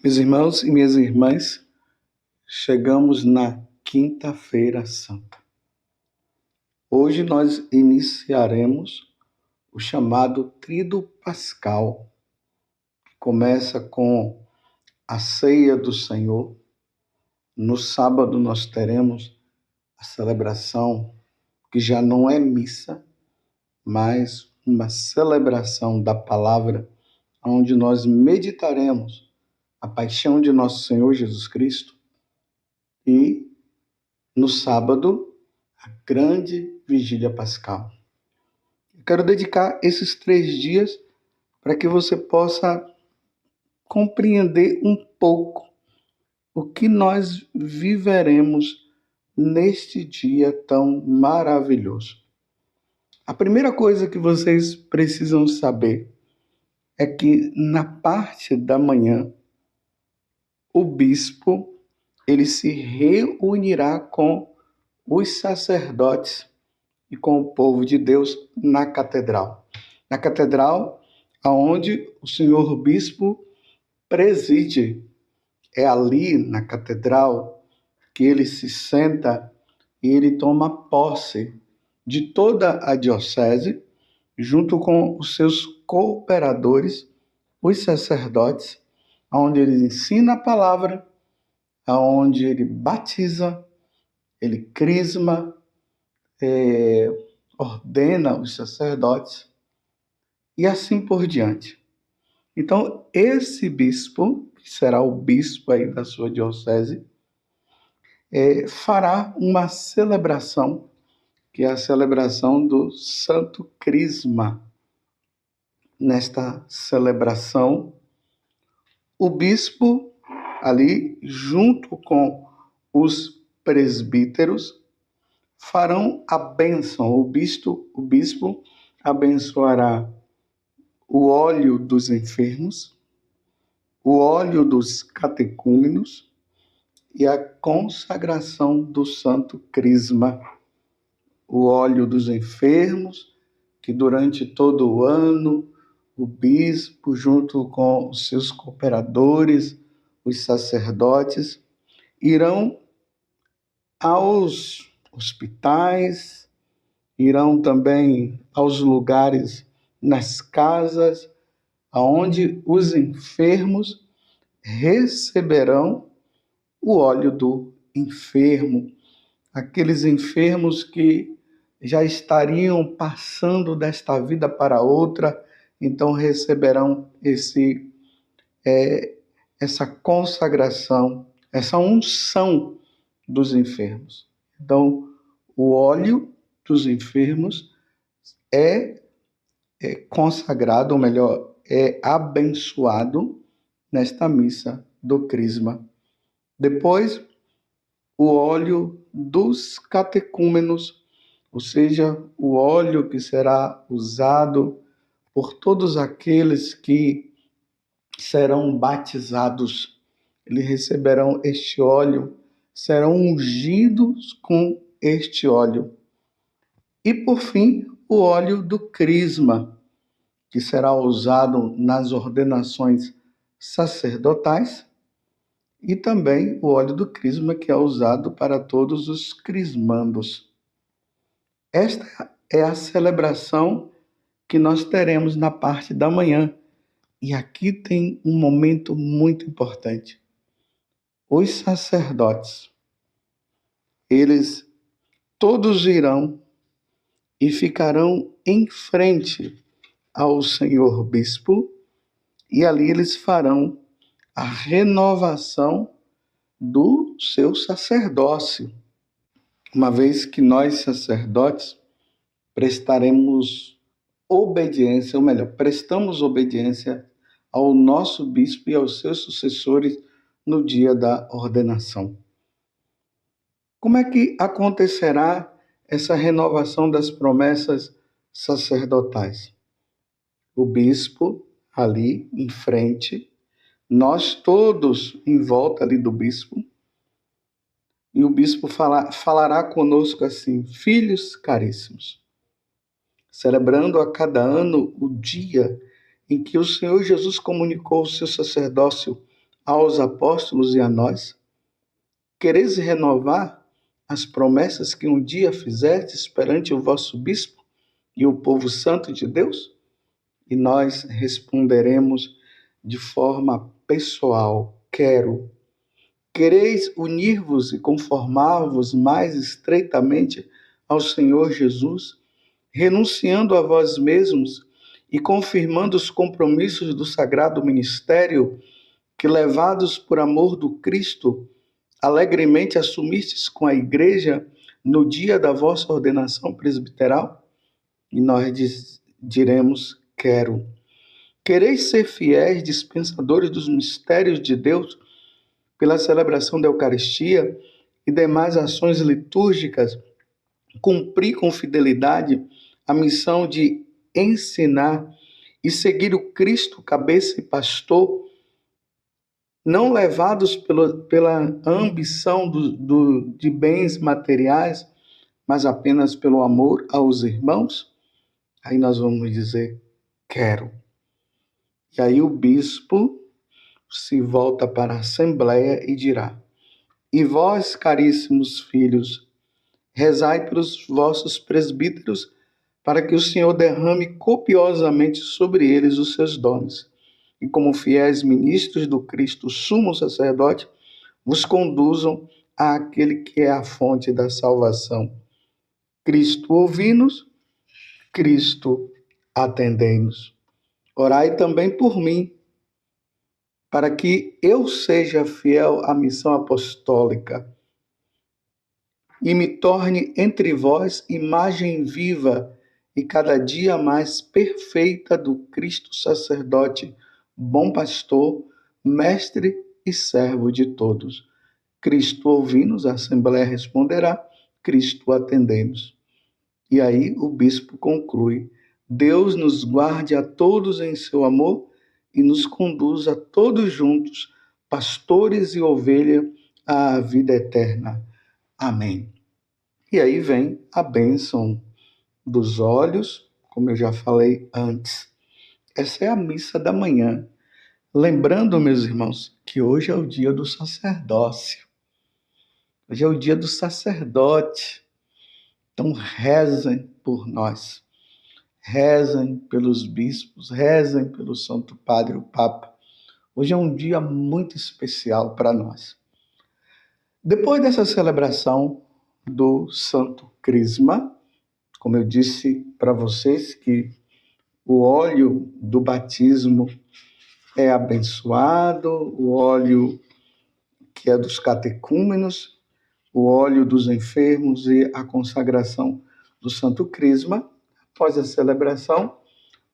Meus irmãos e minhas irmãs, chegamos na Quinta-feira Santa. Hoje nós iniciaremos o chamado Tríduo Pascal, que começa com a ceia do Senhor. No sábado nós teremos a celebração, que já não é missa, mas uma celebração da palavra, onde nós meditaremos a paixão de nosso Senhor Jesus Cristo. E no sábado, a grande vigília pascal. Eu quero dedicar esses 3 dias para que você possa compreender um pouco o que nós viveremos neste dia tão maravilhoso. A primeira coisa que vocês precisam saber é que na parte da manhã, o bispo ele se reunirá com os sacerdotes e com o povo de Deus na catedral. Na catedral, aonde o senhor bispo preside. É ali na catedral que ele se senta e ele toma posse de toda a diocese, junto com os seus cooperadores, os sacerdotes, onde ele ensina a palavra, onde ele batiza, ele crisma, ordena os sacerdotes e assim por diante. Então, esse bispo, que será o bispo aí da sua diocese, fará uma celebração, que é a celebração do Santo Crisma. Nesta celebração, o bispo ali, junto com os presbíteros, farão a bênção. O bispo abençoará o óleo dos enfermos, o óleo dos catecúmenos e a consagração do Santo Crisma. O óleo dos enfermos, que durante todo o ano o bispo, junto com os seus cooperadores, os sacerdotes, irão aos hospitais, irão também aos lugares, nas casas, onde os enfermos receberão o óleo do enfermo. Aqueles enfermos que já estariam passando desta vida para outra, então receberão essa consagração, essa unção dos enfermos. Então, o óleo dos enfermos é consagrado, ou melhor, é abençoado nesta missa do Crisma. Depois, o óleo dos catecúmenos, ou seja, o óleo que será usado por todos aqueles que serão batizados. Eles receberão este óleo, serão ungidos com este óleo. E, por fim, o óleo do Crisma, que será usado nas ordenações sacerdotais, e também o óleo do Crisma, que é usado para todos os crismandos. Esta é a celebração que nós teremos na parte da manhã. E aqui tem um momento muito importante. Os sacerdotes, eles todos irão e ficarão em frente ao senhor bispo, e ali eles farão a renovação do seu sacerdócio. Uma vez que nós, sacerdotes, prestaremos obediência, ou melhor, prestamos obediência ao nosso bispo e aos seus sucessores no dia da ordenação. Como é que acontecerá essa renovação das promessas sacerdotais? O bispo ali em frente, nós todos em volta ali do bispo, e o bispo falará conosco assim: filhos caríssimos, celebrando a cada ano o dia em que o Senhor Jesus comunicou o seu sacerdócio aos apóstolos e a nós? Quereis renovar as promessas que um dia fizestes perante o vosso bispo e o povo santo de Deus? E nós responderemos de forma pessoal: quero. Quereis unir-vos e conformar-vos mais estreitamente ao Senhor Jesus, renunciando a vós mesmos e confirmando os compromissos do sagrado ministério que, levados por amor do Cristo, alegremente assumistes com a igreja no dia da vossa ordenação presbiteral? E nós diremos: quero. Quereis ser fiéis dispensadores dos mistérios de Deus pela celebração da Eucaristia e demais ações litúrgicas, cumprir com fidelidade a missão de ensinar e seguir o Cristo, cabeça e pastor, não levados pela ambição de bens materiais, mas apenas pelo amor aos irmãos? Aí nós vamos dizer: quero. E aí o bispo se volta para a Assembleia e dirá: e vós, caríssimos filhos, rezai pelos vossos presbíteros, para que o Senhor derrame copiosamente sobre eles os seus dons, e como fiéis ministros do Cristo sumo sacerdote, vos conduzam àquele que é a fonte da salvação. Cristo ouvi-nos, Cristo atendei-nos. Orai também por mim, para que eu seja fiel à missão apostólica e me torne entre vós imagem viva e cada dia mais perfeita do Cristo sacerdote, bom pastor, mestre e servo de todos. Cristo ouvi-nos, a Assembleia responderá, Cristo atendei-nos. E aí o bispo conclui: Deus nos guarde a todos em seu amor e nos conduza todos juntos, pastores e ovelha, à vida eterna. Amém. E aí vem a bênção dos olhos, como eu já falei antes. Essa é a missa da manhã. Lembrando, meus irmãos, que hoje é o dia do sacerdócio. Hoje é o dia do sacerdote. Então rezem por nós. Rezem pelos bispos, rezem pelo Santo Padre, o Papa. Hoje é um dia muito especial para nós. Depois dessa celebração do Santo Crisma, como eu disse para vocês que o óleo do batismo é abençoado, o óleo que é dos catecúmenos, o óleo dos enfermos e a consagração do Santo Crisma. Após a celebração,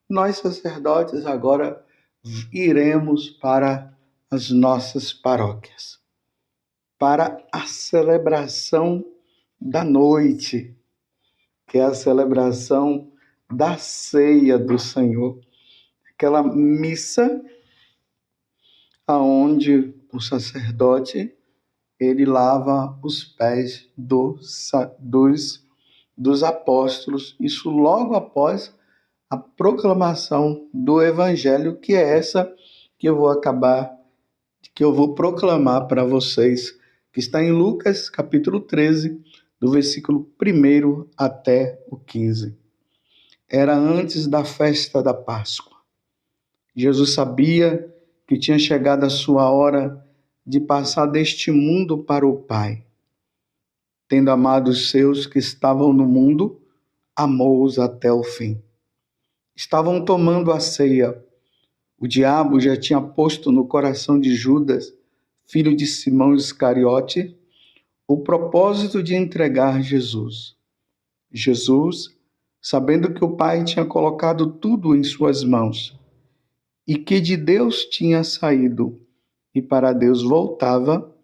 nós sacerdotes agora iremos para as nossas paróquias, para a celebração da noite, que é a celebração da ceia do Senhor, aquela missa aonde o sacerdote ele lava os pés dos apóstolos, isso logo após a proclamação do Evangelho, que é essa que eu vou proclamar para vocês, que está em Lucas, capítulo 13, do versículo 1 até o 15. Era antes da festa da Páscoa. Jesus sabia que tinha chegado a sua hora de passar deste mundo para o Pai. Tendo amado os seus que estavam no mundo, amou-os até o fim. Estavam tomando a ceia. O diabo já tinha posto no coração de Judas, filho de Simão Iscariote, o propósito de entregar Jesus. Jesus, sabendo que o Pai tinha colocado tudo em suas mãos e que de Deus tinha saído e para Deus voltava,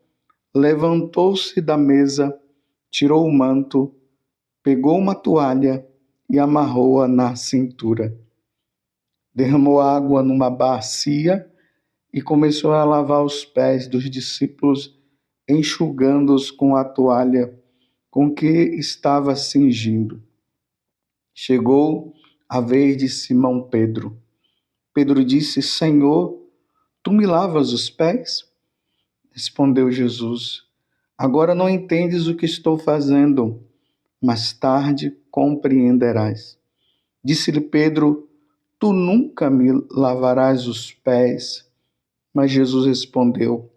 levantou-se da mesa, tirou o manto, pegou uma toalha e amarrou-a na cintura. Derramou água numa bacia e começou a lavar os pés dos discípulos, enxugando-os com a toalha com que estava cingindo. Chegou a vez de Simão Pedro. Pedro disse: Senhor, tu me lavas os pés? Respondeu Jesus: agora não entendes o que estou fazendo, mais tarde compreenderás. Disse-lhe Pedro: tu nunca me lavarás os pés. Mas Jesus respondeu: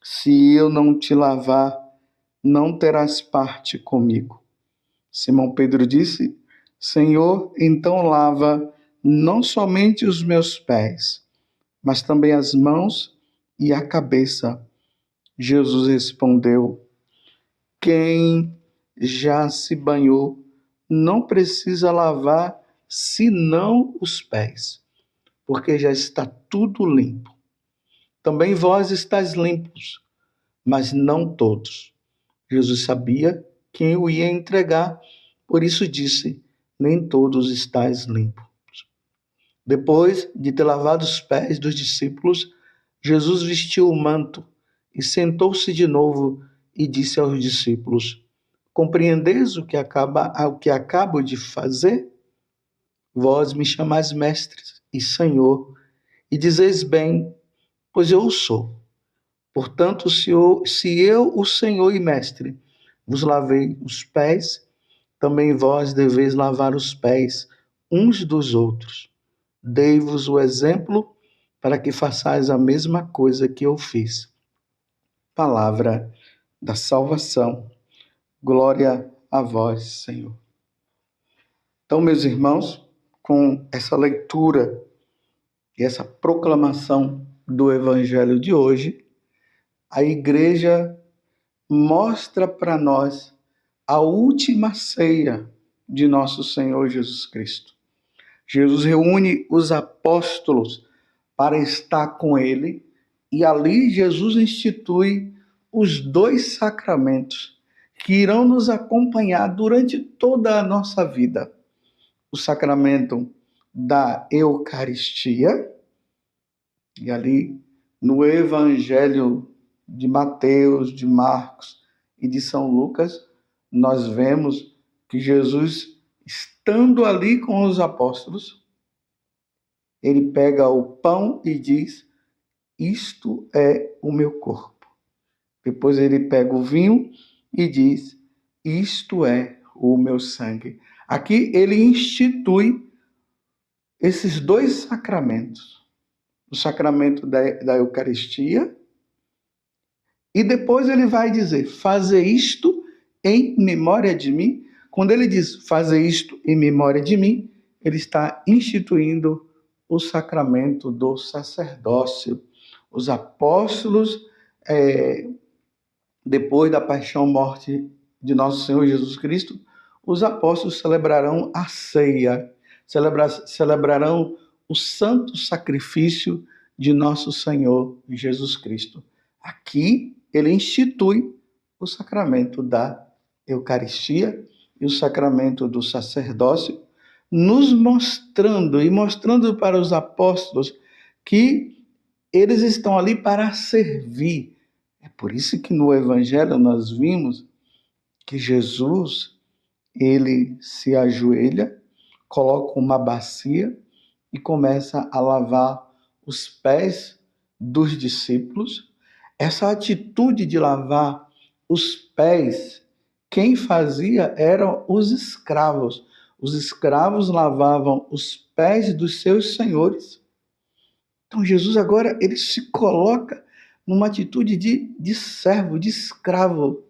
se eu não te lavar, não terás parte comigo. Simão Pedro disse: Senhor, então lava não somente os meus pés, mas também as mãos e a cabeça. Jesus respondeu: quem já se banhou não precisa lavar senão os pés, porque já está tudo limpo. Também vós estáis limpos, mas não todos. Jesus sabia quem o ia entregar, por isso disse: nem todos estáis limpos. Depois de ter lavado os pés dos discípulos, Jesus vestiu o manto e sentou-se de novo e disse aos discípulos: compreendeis o que acabo de fazer? Vós me chamais mestre e Senhor, e dizeis bem, pois eu o sou. Portanto, se eu, o Senhor e mestre, vos lavei os pés, também vós deveis lavar os pés uns dos outros. Dei-vos o exemplo para que façais a mesma coisa que eu fiz. Palavra da salvação. Glória a vós, Senhor. Então, meus irmãos, com essa leitura e essa proclamação do Evangelho de hoje, a igreja mostra para nós a última ceia de nosso Senhor Jesus Cristo. Jesus reúne os apóstolos para estar com ele e ali Jesus institui os dois sacramentos que irão nos acompanhar durante toda a nossa vida. O sacramento da Eucaristia, e ali no Evangelho de Mateus, de Marcos e de São Lucas, nós vemos que Jesus, estando ali com os apóstolos, ele pega o pão e diz: isto é o meu corpo. Depois ele pega o vinho e diz: isto é o meu sangue. Aqui ele institui esses dois sacramentos. O sacramento da Eucaristia, e depois ele vai dizer: fazer isto em memória de mim. Quando ele diz fazer isto em memória de mim, ele está instituindo o sacramento do sacerdócio. Os apóstolos, depois da paixão e morte de nosso Senhor Jesus Cristo, os apóstolos celebrarão a ceia, celebrarão o santo sacrifício de nosso Senhor Jesus Cristo. Aqui ele institui o sacramento da Eucaristia e o sacramento do sacerdócio, nos mostrando e mostrando para os apóstolos que eles estão ali para servir. É por isso que no Evangelho nós vimos que Jesus, ele se ajoelha, coloca uma bacia e começa a lavar os pés dos discípulos. Essa atitude de lavar os pés, quem fazia eram os escravos. Os escravos lavavam os pés dos seus senhores. Então Jesus agora ele se coloca numa atitude de servo, de escravo.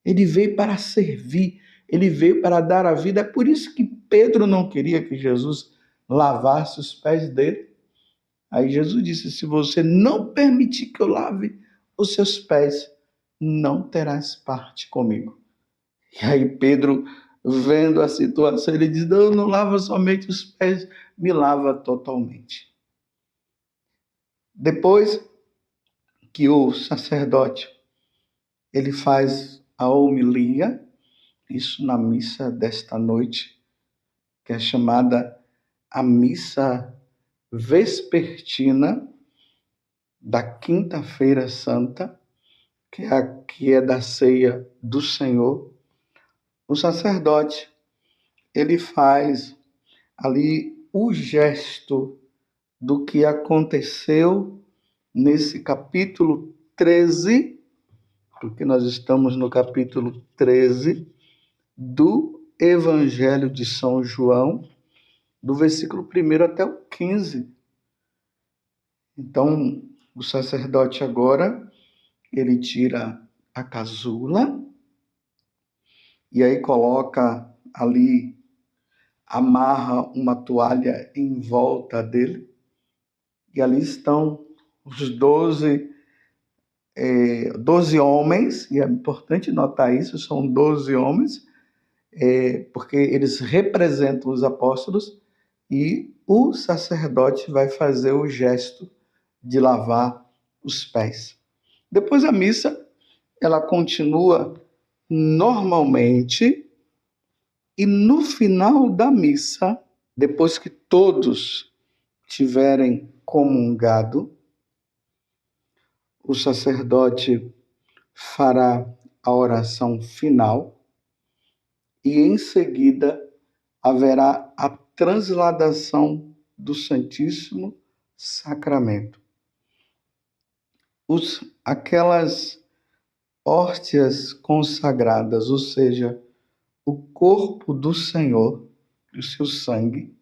Ele veio para servir, ele veio para dar a vida. É por isso que Pedro não queria que Jesus lavasse os pés dele. Aí Jesus disse: se você não permitir que eu lave os seus pés, não terás parte comigo. E aí Pedro, vendo a situação, ele diz: não, não lava somente os pés, me lava totalmente. Depois que o sacerdote ele faz a homilia, isso na missa desta noite, que é chamada a missa vespertina da Quinta-feira Santa, que é da ceia do Senhor. O sacerdote ele faz ali o gesto do que aconteceu nesse capítulo 13, porque nós estamos no capítulo 13 do Evangelho de São João, do versículo 1 até o 15. Então, o sacerdote agora, ele tira a casula e aí coloca ali, amarra uma toalha em volta dele, e ali estão os 12 homens, e é importante notar isso, são 12 homens, porque eles representam os apóstolos, e o sacerdote vai fazer o gesto de lavar os pés. Depois a missa, ela continua normalmente, e no final da missa, depois que todos tiverem comungado, o sacerdote fará a oração final e em seguida haverá a transladação do Santíssimo Sacramento. Aquelas hóstias consagradas, ou seja, o corpo do Senhor e o seu sangue,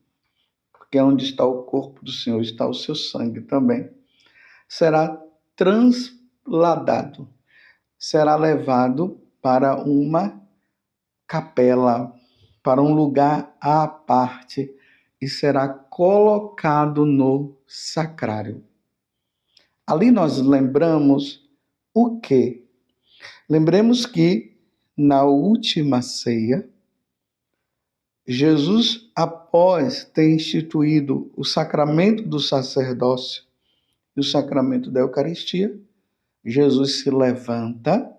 porque onde está o corpo do Senhor está o seu sangue também, será transladado, será levado para uma capela, para um lugar à parte, e será colocado no sacrário. Ali nós lembramos o quê? Lembremos que na última ceia, Jesus, após ter instituído o sacramento do sacerdócio e o sacramento da Eucaristia, Jesus se levanta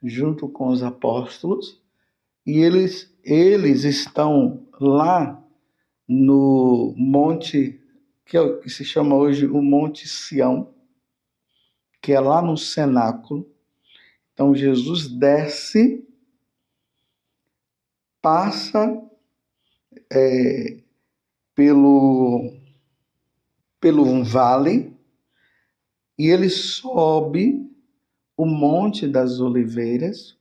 junto com os apóstolos e eles estão lá no monte que se chama hoje o Monte Sião, que é lá no cenáculo. Então Jesus desce, passa pelo um vale, e ele sobe o Monte das Oliveiras,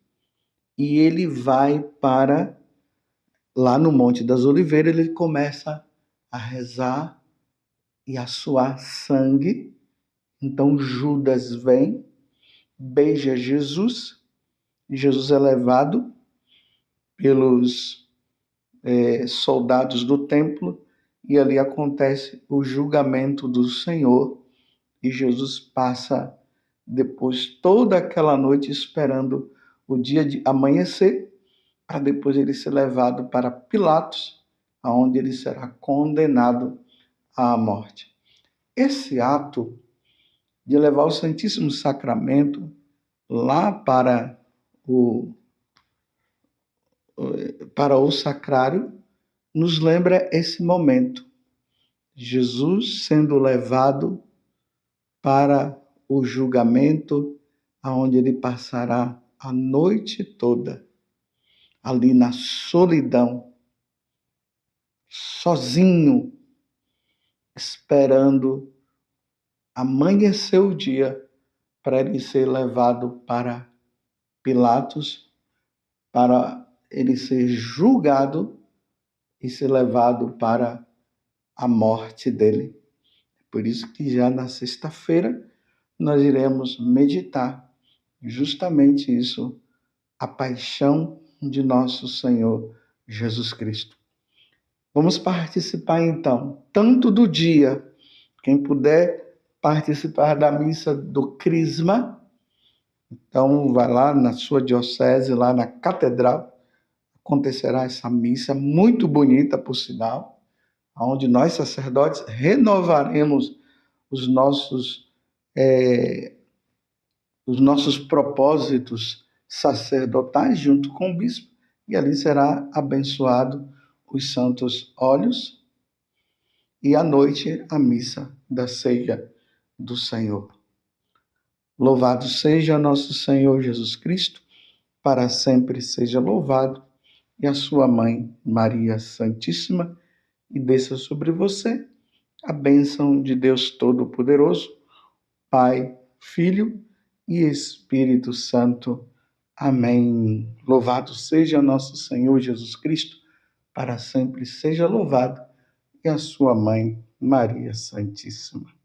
e ele vai para lá no Monte das Oliveiras, ele começa a rezar e a suar sangue. Então Judas vem, beija Jesus, e Jesus é levado pelos soldados do templo, e ali acontece o julgamento do Senhor, e Jesus passa depois toda aquela noite esperando o dia de amanhecer, para depois ele ser levado para Pilatos, aonde ele será condenado à morte. Esse ato de levar o Santíssimo Sacramento lá para o sacrário nos lembra esse momento. Jesus sendo levado para o julgamento, aonde ele passará a noite toda ali na solidão, sozinho, esperando amanhecer o dia para ele ser levado para Pilatos, para ele ser julgado e ser levado para a morte dele. Por isso que já na sexta-feira nós iremos meditar justamente isso, a paixão de nosso Senhor Jesus Cristo. Vamos participar então, tanto do dia, quem puder participar da missa do Crisma, então vai lá na sua diocese, lá na catedral, acontecerá essa missa muito bonita, por sinal, onde nós sacerdotes renovaremos os nossos propósitos sacerdotais junto com o bispo, e ali será abençoado os santos óleos, e à noite a missa da ceia do Senhor. Louvado seja nosso Senhor Jesus Cristo, para sempre seja louvado, e a sua mãe Maria Santíssima, e desça sobre você a bênção de Deus Todo-Poderoso, Pai, Filho e Espírito Santo. Amém. Louvado seja nosso Senhor Jesus Cristo, para sempre seja louvado, e a sua mãe, Maria Santíssima.